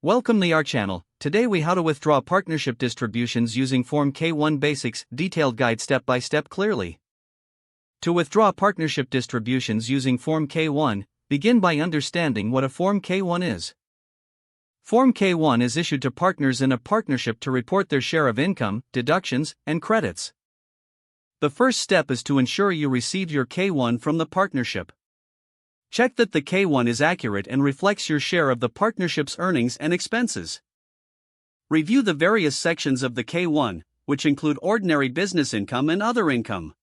Welcome to our channel. Today we how to withdraw partnership distributions using Form K-1 Basics, detailed guide step by step clearly. To withdraw partnership distributions using Form K-1, begin by understanding what a Form K-1 is. Form K-1 is issued to partners in a partnership to report their share of income, deductions, and credits. The first step is to ensure you received your K-1 from the partnership. Check that the K-1 is accurate and reflects your share of the partnership's earnings and expenses. Review the various sections of the K-1, which include ordinary business income and other income.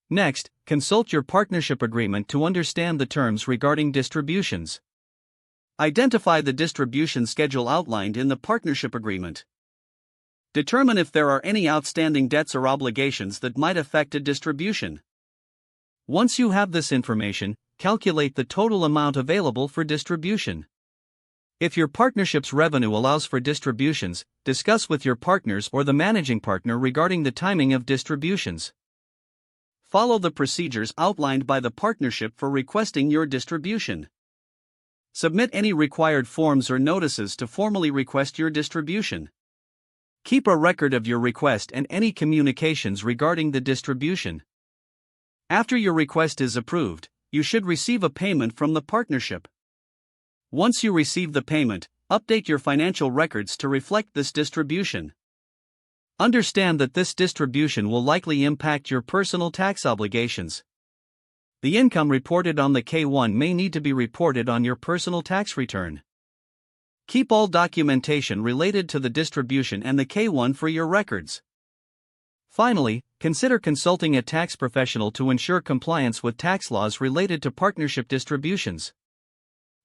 Next, consult your partnership agreement to understand the terms regarding distributions. Identify the distribution schedule outlined in the partnership agreement. Determine if there are any outstanding debts or obligations that might affect a distribution. Once you have this information, calculate the total amount available for distribution. If your partnership's revenue allows for distributions, discuss with your partners or the managing partner regarding the timing of distributions. Follow the procedures outlined by the partnership for requesting your distribution. Submit any required forms or notices to formally request your distribution. Keep a record of your request and any communications regarding the distribution. After your request is approved, you should receive a payment from the partnership. Once you receive the payment, update your financial records to reflect this distribution. Understand that this distribution will likely impact your personal tax obligations. The income reported on the K-1 may need to be reported on your personal tax return. Keep all documentation related to the distribution and the K-1 for your records. Finally, consider consulting a tax professional to ensure compliance with tax laws related to partnership distributions.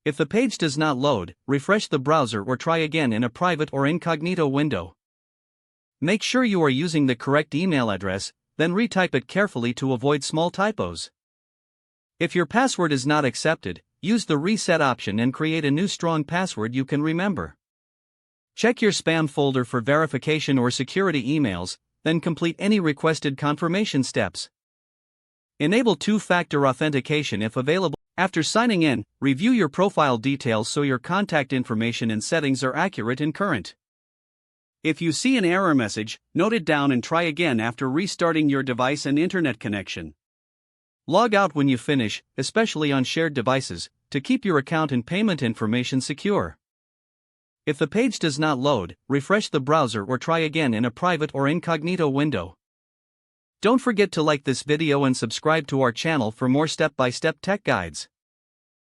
If the page does not load, refresh the browser or try again in a private or incognito window. Make sure you are using the correct email address, then retype it carefully to avoid small typos. If your password is not accepted, use the reset option and create a new strong password you can remember. Check your spam folder for verification or security emails, then complete any requested confirmation steps. Enable two-factor authentication if available. After signing in, review your profile details so your contact information and settings are accurate and current. If you see an error message, note it down and try again after restarting your device and internet connection. Log out when you finish, especially on shared devices, to keep your account and payment information secure. If the page does not load, refresh the browser or try again in a private or incognito window. Don't forget to like this video and subscribe to our channel for more step-by-step tech guides.